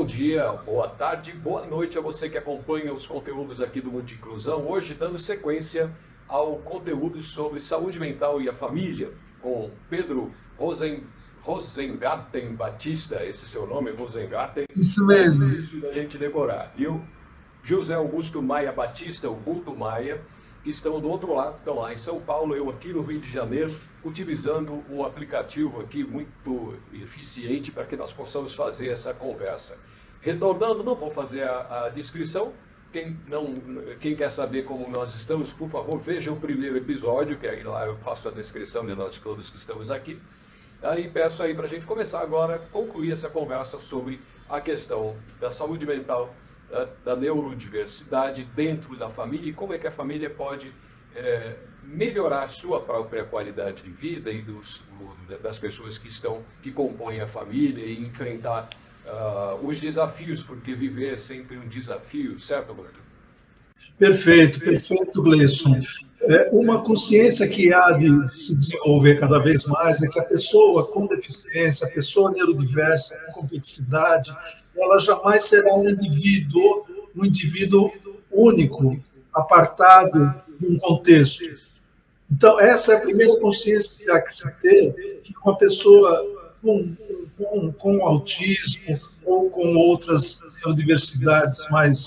bom dia, boa tarde, boa noite a você que acompanha os conteúdos aqui do Mundo de Inclusão. Hoje dando sequência ao conteúdo sobre saúde mental e a família, com Pedro Rosengarten Batista, esse é seu nome, Rosengarten. Isso mesmo. Difícil da gente decorar. E o José Augusto Maia Batista, o Guto Maia, que estão do outro lado, estão lá em São Paulo, eu aqui no Rio de Janeiro, utilizando um aplicativo aqui muito eficiente para que nós possamos fazer essa conversa. Retornando, não vou fazer a descrição, quem quer saber como nós estamos, por favor, veja o primeiro episódio, que aí lá eu faço a descrição de nós todos que estamos aqui. Aí peço aí para a gente começar agora, concluir essa conversa sobre a questão da saúde mental, da neurodiversidade dentro da família e como é que a família pode melhorar a sua própria qualidade de vida e das pessoas que compõem a família e enfrentar os desafios, porque viver é sempre um desafio, certo, Gleison? Perfeito, Gleison. Uma consciência que há de se desenvolver cada vez mais é que a pessoa com deficiência, a pessoa neurodiversa, com complexidade, ela jamais será um indivíduo único, apartado de um contexto. Então, essa é a primeira consciência que há que se ter, que uma pessoa com autismo ou com outras neurodiversidades mais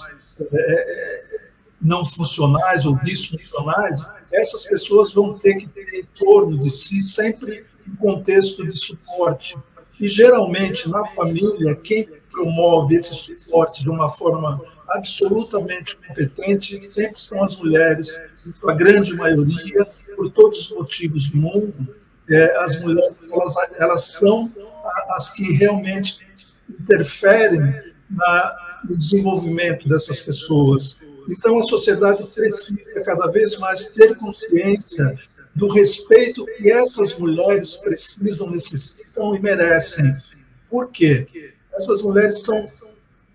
não funcionais ou disfuncionais, essas pessoas vão ter que ter em torno de si sempre um contexto de suporte. E, geralmente, na família, quem promove esse suporte de uma forma absolutamente competente sempre são as mulheres, a grande maioria, por todos os motivos do mundo. As mulheres elas são as que realmente interferem no desenvolvimento dessas pessoas. Então, a sociedade precisa cada vez mais ter consciência do respeito que essas mulheres precisam, necessitam e merecem. Por quê? Essas mulheres são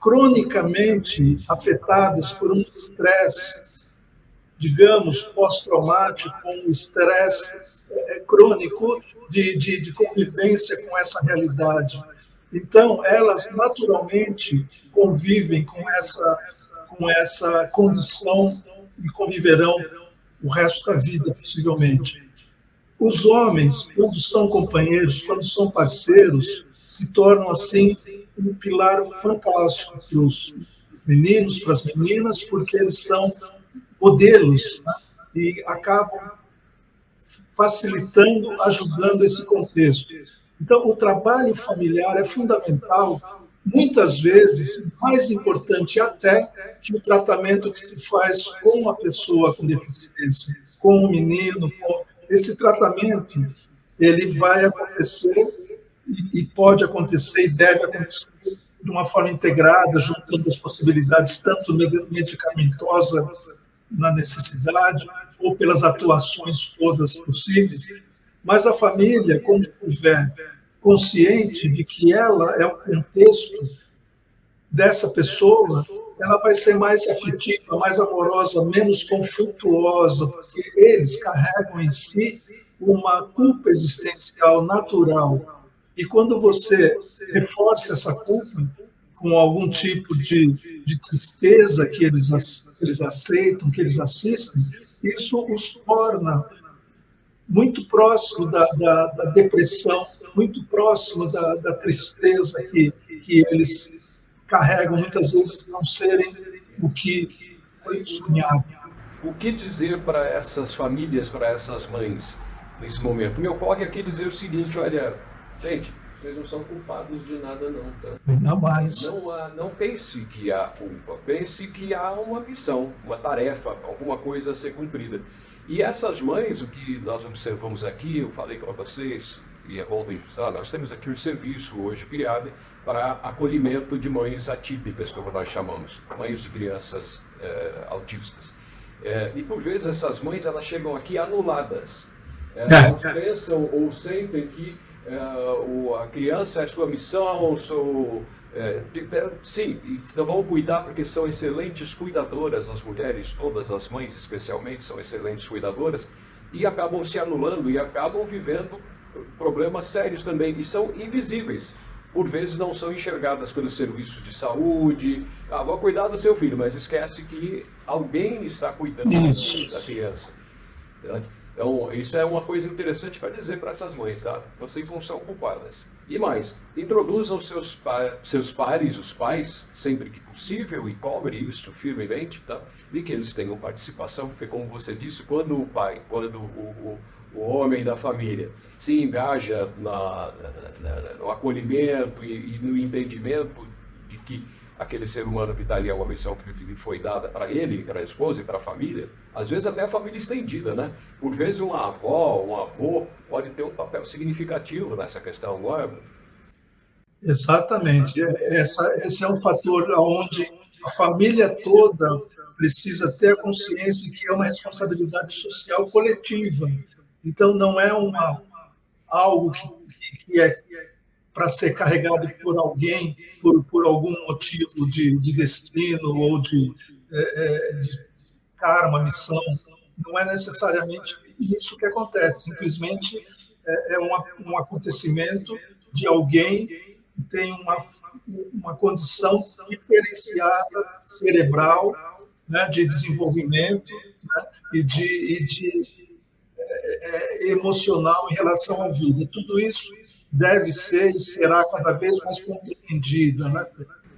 cronicamente afetadas por um estresse, digamos, pós-traumático, um estresse crônico de convivência com essa realidade. Então, elas naturalmente convivem com essa condição e conviverão o resto da vida, possivelmente. Os homens, quando são companheiros, quando são parceiros, se tornam, assim, um pilar fantástico para os meninos, para as meninas, porque eles são modelos, né? E acabam facilitando, ajudando esse contexto. Então, o trabalho familiar é fundamental, muitas vezes mais importante até que o tratamento que se faz com a pessoa com deficiência, com o menino. Esse tratamento ele vai acontecer e pode acontecer e deve acontecer de uma forma integrada, juntando as possibilidades, tanto medicamentosa na necessidade, ou pelas atuações todas possíveis, mas a família, quando estiver consciente de que ela é o contexto dessa pessoa, ela vai ser mais afetiva, mais amorosa, menos conflituosa, porque eles carregam em si uma culpa existencial natural. E quando você reforça essa culpa com algum tipo de tristeza que eles aceitam, que eles assistem, isso os torna muito próximo da depressão, muito próximo da tristeza que eles carregam, muitas vezes não serem o que foi sonhado. O que dizer para essas famílias, para essas mães, nesse momento? Me ocorre aqui dizer o seguinte, olha, gente, vocês não são culpados de nada não, tá? Não mais. Não pense que há culpa, pense que há uma missão, uma tarefa, alguma coisa a ser cumprida. E essas mães, o que nós observamos aqui, eu falei para vocês, e é bom registrar, nós temos aqui um serviço hoje criado para acolhimento de mães atípicas, como nós chamamos, mães de crianças autistas. E por vezes essas mães elas chegam aqui anuladas. Elas pensam ou sentem que a criança é sua missão, sim, então vão cuidar porque são excelentes cuidadoras, as mulheres, todas as mães especialmente, são excelentes cuidadoras, e acabam se anulando e acabam vivendo problemas sérios também, e são invisíveis. por vezes não são enxergadas pelos serviços de saúde. Vou cuidar do seu filho, mas esquece que alguém está cuidando da criança. Então, isso é uma coisa interessante para dizer para essas mães, tá? Vocês não são culpadas. E mais, introduzam seus pares, os pais, sempre que possível, e cobre isso firmemente, tá? De que eles tenham participação, porque, como você disse, quando o pai, quando o homem da família se engaja no acolhimento e no entendimento de que aquele ser humano que está ali é uma missão que foi dada para ele, para a esposa e para a família, às vezes até a família estendida, né? Por vezes uma avó, um avô pode ter um papel significativo nessa questão, não é? Exatamente. Esse é um fator onde a família toda precisa ter a consciência que é uma responsabilidade social coletiva. Então, não é algo que é para ser carregado por alguém, por algum motivo de destino ou de karma, missão. Não é necessariamente isso que acontece. Simplesmente é um acontecimento de alguém que tem uma condição diferenciada cerebral, né, de desenvolvimento, né, e de emocional em relação à vida. Tudo isso deve ser e será cada vez mais compreendida, né?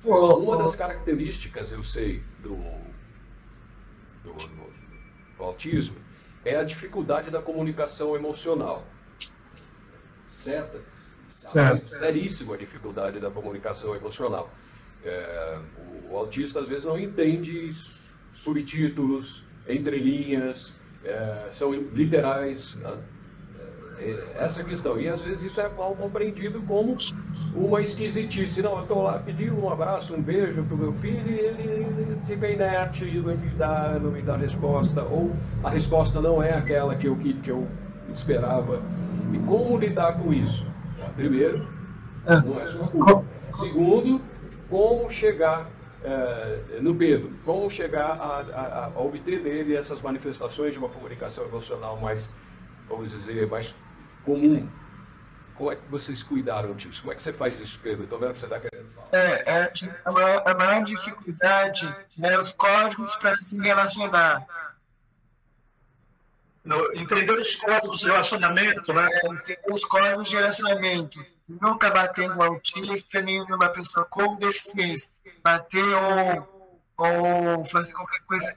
Uma das características, eu sei, do autismo é a dificuldade da comunicação emocional. Certo. Seríssima dificuldade da comunicação emocional. O autista, às vezes, não entende subtítulos, entrelinhas, são literais, né? Essa questão. E às vezes isso é mal compreendido como uma esquisitice. Não, eu estou lá pedindo um abraço, um beijo para o meu filho e ele fica inerte e não me dá resposta. Ou a resposta não é aquela que eu esperava. E como lidar com isso? Primeiro, não é sua culpa. Segundo, como chegar no Pedro, como chegar a obter dele essas manifestações de uma comunicação emocional mais, vamos dizer, mais comum. Como é que vocês cuidaram disso? Como é que você faz isso, Pedro? Estou vendo que você está querendo falar. A maior dificuldade é os códigos para se relacionar. Entender os códigos de relacionamento, né? Entender os códigos de relacionamento. Nunca bater no autista, nem numa pessoa com deficiência. Bater ou fazer qualquer coisa,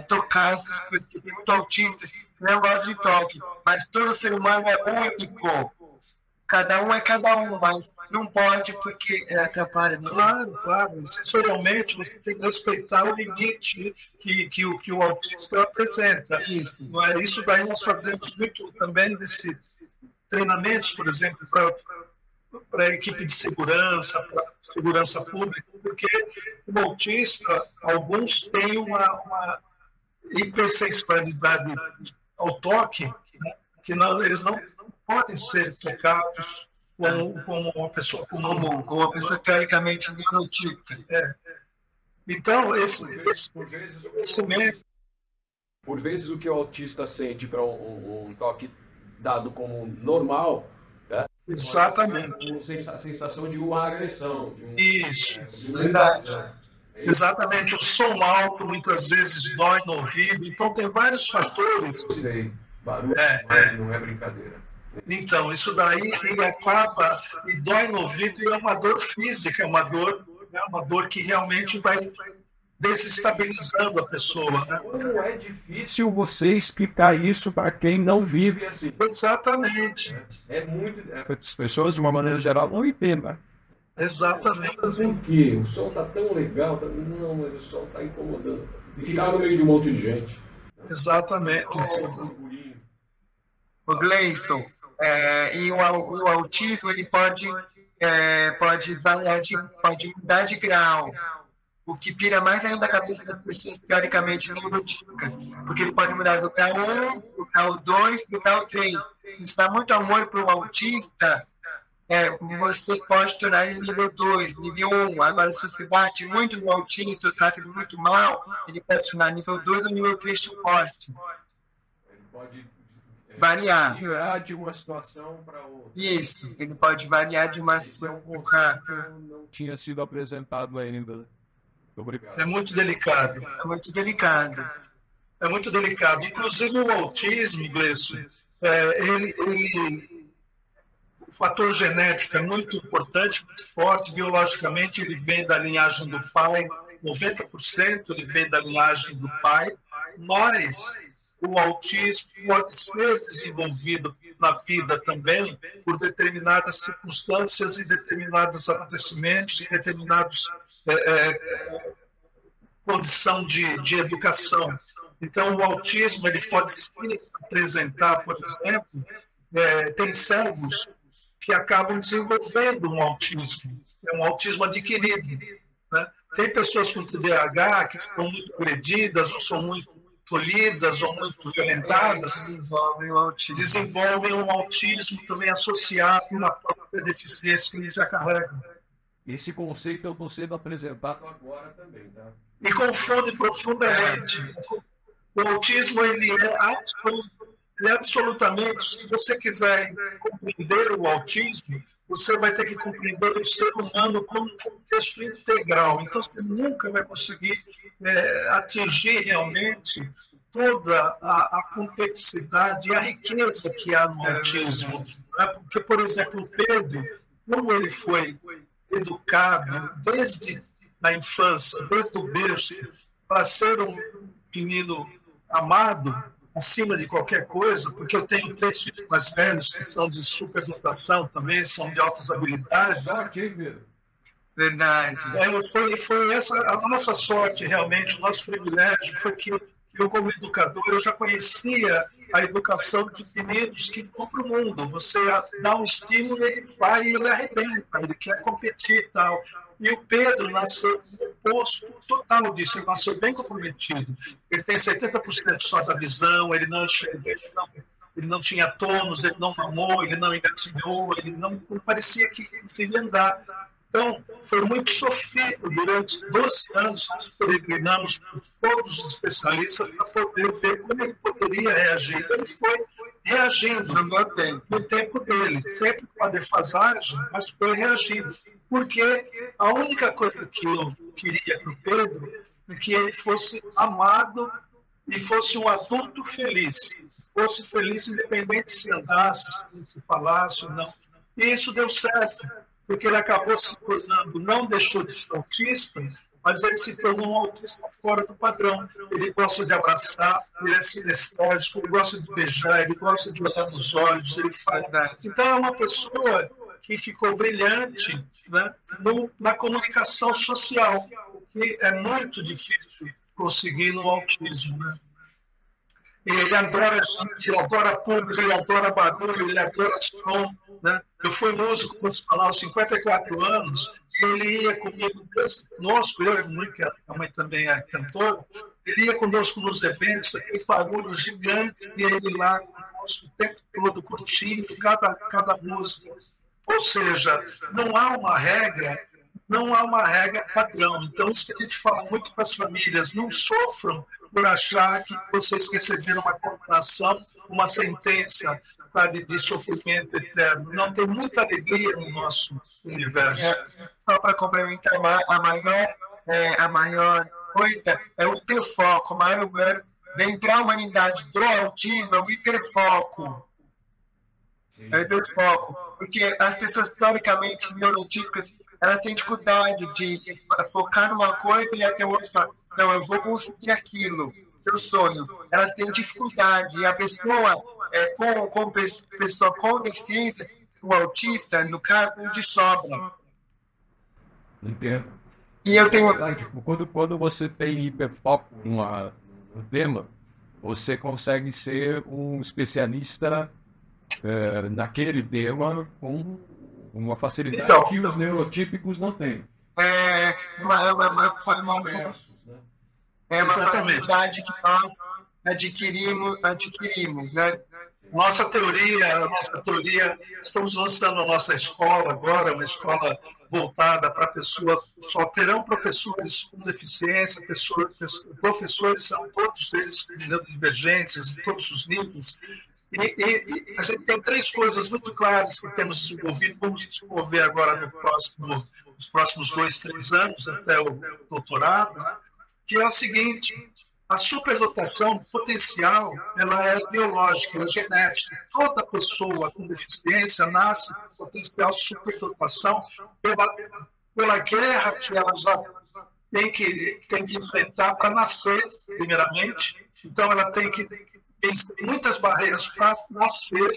tocar essas coisas, que tem muito autista que não gosta de toque, mas todo ser humano é único. Cada um é cada um, mas não pode porque atrapalha. Né? Claro. Sensorialmente, você tem que respeitar o limite que o autista apresenta. Isso. Isso daí nós fazemos muito também desse treinamentos, por exemplo, para a equipe de segurança, para segurança pública, porque o autista, alguns têm uma hipersensibilidade ao toque, né, que eles não podem ser tocados como uma pessoa comum, como uma pessoa teoricamente neurotípica. Então, por vezes o que o autista sente para um toque dado como normal, né? Exatamente. A sensação de uma agressão. Isso. De uma invasão. Exatamente. O som alto muitas vezes dói no ouvido. Então, tem vários fatores. Sei. Barulho não é brincadeira. Então, isso daí ele acaba e dói no ouvido e é uma dor física, é uma dor que realmente vai desestabilizando a pessoa. Né? Como é difícil você explicar isso para quem não vive assim. Exatamente. As pessoas, de uma maneira geral, não entendem. Exatamente. Por quê? O som está tão legal. Não, mas o som está incomodando. E ficar no meio de um monte de gente. Exatamente. O Gleison, e o autismo ele pode mudar de grau, o que pira mais ainda a cabeça das pessoas teoricamente neurotípicas, porque ele pode mudar do grau 1, do grau 2, do grau 3. Se dá muito amor para o autista, você pode tornar ele nível 2, nível 1. Agora, se você bate muito no autista, ou trata ele muito mal, ele pode tornar nível 2 ou nível 3 suporte. Ele pode variar. Variar de uma situação para outra. Isso, ele pode variar de uma situação para outra. Não tinha sido apresentado ainda. Obrigado. É muito delicado. É muito delicado. É muito delicado. Inclusive o autismo, Gleison, o fator genético é muito importante, muito forte. Biologicamente, ele vem da linhagem do pai, 90% ele vem da linhagem do pai, mas o autismo pode ser desenvolvido na vida também por determinadas circunstâncias e determinados acontecimentos e determinados condição de educação. Então, o autismo ele pode se apresentar, por exemplo, tem cegos que acabam desenvolvendo um autismo adquirido, né? Tem pessoas com TDAH que são muito agredidas, ou são muito tolhidas, ou muito violentadas, desenvolvem um autismo também associado à própria deficiência que eles já carregam. Esse conceito eu estou sendo apresentado agora também, tá? E confunde profundamente. O autismo ele é absolutamente, se você quiser compreender o autismo, você vai ter que compreender o ser humano como um contexto integral. Então, você nunca vai conseguir atingir realmente toda a complexidade e a riqueza que há no autismo. Porque, por exemplo, o Pedro, como ele foi educado desde a infância, desde o berço, para ser um menino amado, acima de qualquer coisa, porque eu tenho 3 filhos mais velhos que são de superdotação também, são de altas habilidades. Verdade. Foi essa a nossa sorte, realmente, o nosso privilégio foi que eu, como educador, eu já conhecia a educação de meninos que vão para o mundo. Você dá um estímulo, ele vai e ele arrebenta, ele quer competir e tal. E o Pedro nasceu no oposto total disso, ele nasceu bem comprometido. Ele tem 70% só da visão, ele não tinha tônus, ele não mamou, ele não engatinhou, ele não parecia que conseguia andar. Então, foi muito sofrido. Durante 12 anos, nós peregrinamos por todos os especialistas para poder ver como ele poderia reagir. Ele foi reagindo no tempo dele, sempre com a defasagem, mas foi reagindo. Porque a única coisa que eu queria para o Pedro é que ele fosse amado e fosse um adulto feliz. Fosse feliz independente se andasse, se falasse ou não. E isso deu certo, porque ele acabou se tornando, não deixou de ser autista, mas ele se tornou um autista fora do padrão. Ele gosta de abraçar, ele é sinestésico, ele gosta de beijar, ele gosta de olhar nos olhos, ele faz. Então é uma pessoa que ficou brilhante, né, na comunicação social, que é muito difícil conseguir no autismo, né? Ele adora gente, ele adora público, ele adora barulho, ele adora som, né? Eu fui músico profissional aos 54 anos, e ele ia conosco, eu e a mãe, que a mãe também é cantora, ele ia conosco nos eventos, aquele barulho gigante, e ele lá conosco o tempo todo, curtindo cada música. Ou seja, não há uma regra padrão. Então, isso que a gente fala muito para as famílias, não sofram por achar que vocês receberam uma condenação, uma sentença, sabe, de sofrimento eterno. Não, tem muita alegria no nosso universo. Só para complementar, a maior coisa é o hiperfoco. O maior vem para a humanidade do autismo, é o hiperfoco. É o hiperfoco. Porque as pessoas, historicamente, neurotípicas, elas têm dificuldade de focar numa coisa e até outra falar, não, eu vou conseguir aquilo, meu sonho. Elas têm dificuldade. E a pessoa pessoa com deficiência, o autista, no caso, de sobra. Entendo. E eu tenho... Quando você tem hiperfoco no tema, você consegue ser um especialista naquele tema com uma facilidade que os neurotípicos não têm. É uma facilidade que nós adquirimos, né? Nossa teoria, estamos lançando a nossa escola agora, uma escola voltada para pessoas, só terão professores com deficiência, professores são todos eles com divergências, de todos os níveis, E a gente tem 3 coisas muito claras que temos desenvolvido, vamos desenvolver agora nos próximos 2, 3 anos, até o doutorado, né? Que é o seguinte: a superdotação potencial, ela é biológica, ela é genética. Toda pessoa com deficiência nasce com potencial superdotação pela guerra que ela já tem que enfrentar para nascer, primeiramente. Então, ela tem que vencer muitas barreiras para nascer,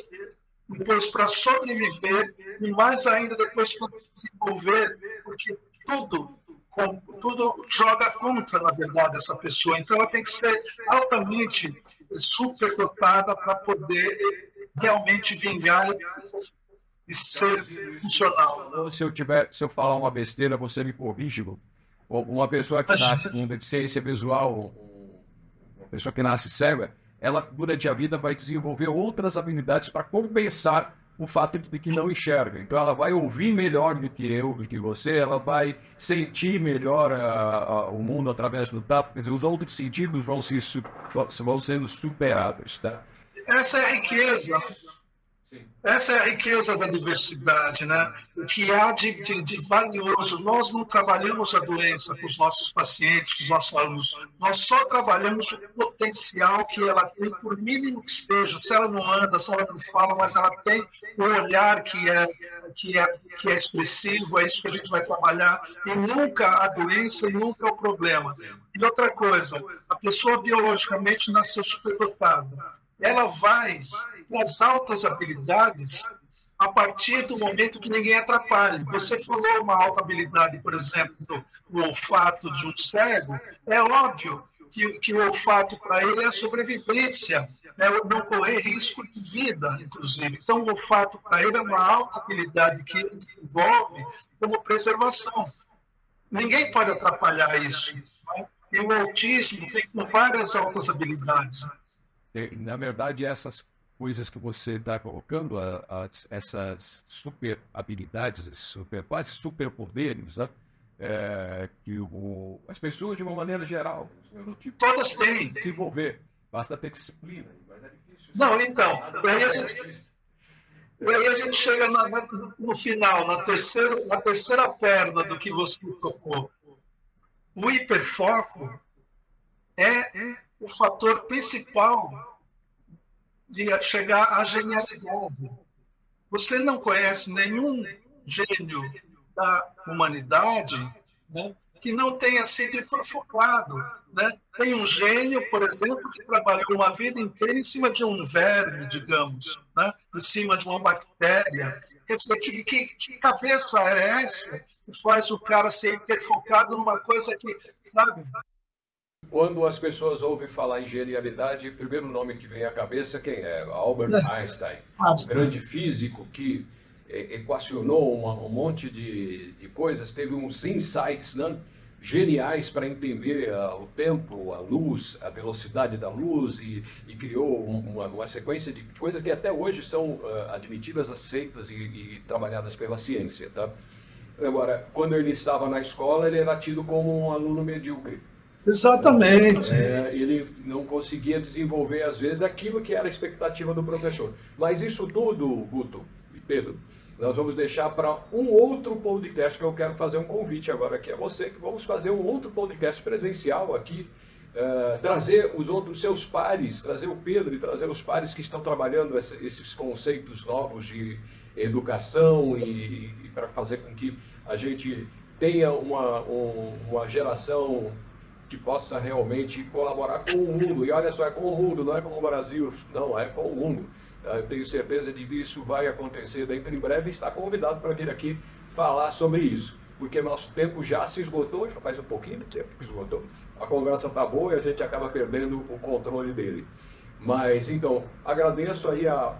depois para sobreviver, e mais ainda depois para desenvolver, porque tudo joga contra, na verdade, essa pessoa. Então, ela tem que ser altamente superdotada para poder realmente vingar e ser funcional. Se eu falar uma besteira, você me corrige. Uma pessoa que nasce com deficiência visual, uma pessoa que nasce cega, ela, durante a vida, vai desenvolver outras habilidades para compensar o fato de que não enxerga. Então, ela vai ouvir melhor do que eu, do que você, ela vai sentir melhor o mundo através do tato. Quer dizer, os outros sentidos vão sendo superados. Tá? Essa é a riqueza. Essa é a riqueza da diversidade, né? O que há de valioso. Nós não trabalhamos a doença com os nossos pacientes, com os nossos alunos. Nós só trabalhamos o potencial que ela tem, por mínimo que seja. Se ela não anda, se ela não fala, mas ela tem um olhar que é expressivo, é isso que a gente vai trabalhar. E nunca a doença e nunca o problema. E outra coisa, a pessoa biologicamente nasceu superdotada. Ela vai para as altas habilidades a partir do momento que ninguém atrapalhe. Você falou uma alta habilidade, por exemplo, do olfato de um cego. É óbvio que o olfato para ele é a sobrevivência, né? Não correr risco de vida, inclusive. Então, o olfato para ele é uma alta habilidade que ele desenvolve como preservação. Ninguém pode atrapalhar isso, né? E o autismo tem com várias altas habilidades. Na verdade, essas coisas que você está colocando, essas super habilidades, quase superpoderes, né? Que as pessoas, de uma maneira geral, todas têm. Desenvolver. Basta ter disciplina. Mas é difícil. Não, então, aí a gente chega no final, na terceira perna do que você tocou. O hiperfoco é o fator principal de chegar à genialidade. Você não conhece nenhum gênio da humanidade, né, que não tenha sido hiperfocado, né? Tem um gênio, por exemplo, que trabalhou uma vida inteira em cima de um verme, digamos, né, em cima de uma bactéria. Quer dizer, que cabeça é essa que faz o cara ser hiperfocado numa coisa que, sabe? Quando as pessoas ouvem falar em genialidade, o primeiro nome que vem à cabeça quem é? Albert Einstein, um grande físico que equacionou um monte de coisas, teve uns insights, né, geniais para entender o tempo, a luz, a velocidade da luz e criou uma sequência de coisas que até hoje são admitidas, aceitas e trabalhadas pela ciência. Tá? Agora, quando ele estava na escola, ele era tido como um aluno medíocre. Exatamente. Ele não conseguia desenvolver, às vezes, aquilo que era a expectativa do professor. Mas isso tudo, Guto e Pedro, nós vamos deixar para um outro podcast, que eu quero fazer um convite agora, que é você, que vamos fazer um outro podcast presencial aqui, trazer os outros seus pares, trazer o Pedro e trazer os pares que estão trabalhando esses conceitos novos de educação e para fazer com que a gente tenha uma geração que possa realmente colaborar com o mundo. E olha só, é com o mundo, não é com o Brasil, não, é com o mundo. Eu tenho certeza de que isso vai acontecer dentro em breve e está convidado para vir aqui falar sobre isso. Porque nosso tempo já se esgotou, já faz um pouquinho de tempo que esgotou. A conversa está boa e a gente acaba perdendo o controle dele. Mas, então, agradeço aí a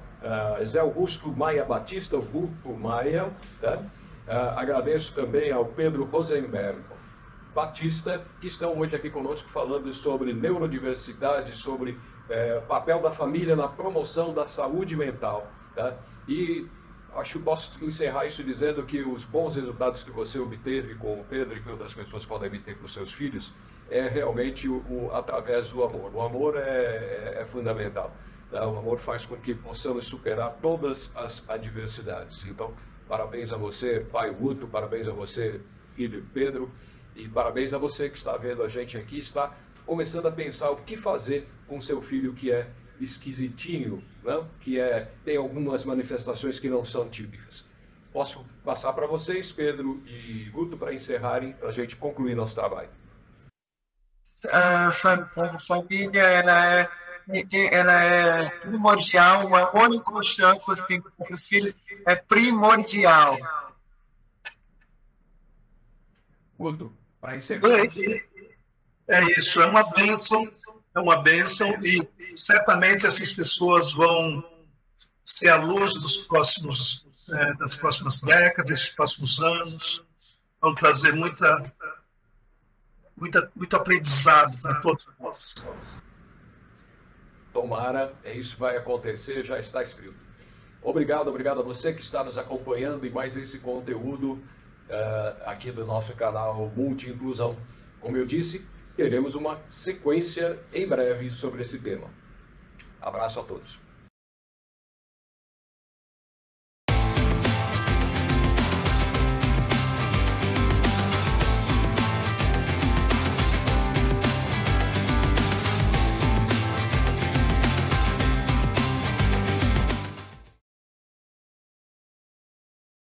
Zé Augusto Maia Batista, o Guto Maia, tá? Agradeço também ao Pedro Rosenberg Batista, que estão hoje aqui conosco falando sobre neurodiversidade, sobre o papel da família na promoção da saúde mental. Tá? E acho que posso encerrar isso dizendo que os bons resultados que você obteve com o Pedro e que outras pessoas podem obter com os seus filhos é realmente através do amor. O amor é fundamental. Né? O amor faz com que possamos superar todas as adversidades. Então, parabéns a você, pai Guto, parabéns a você, filho Pedro, e parabéns a você que está vendo a gente aqui, está começando a pensar o que fazer com seu filho que é esquisitinho, né? Que tem algumas manifestações que não são típicas. Posso passar para vocês, Pedro e Guto, para encerrarem, para a gente concluir nosso trabalho. A família ela é primordial, o amor incondicional que você tem com os filhos é primordial. Guto, para encerrar. É isso, é uma bênção e certamente essas pessoas vão ser a luz das próximas décadas, dos próximos anos, vão trazer muito aprendizado para todos nós. Tomara, isso vai acontecer, já está escrito. Obrigado a você que está nos acompanhando em mais esse conteúdo aqui do nosso canal Multi Inclusão. Como eu disse, teremos uma sequência em breve sobre esse tema. Abraço a todos.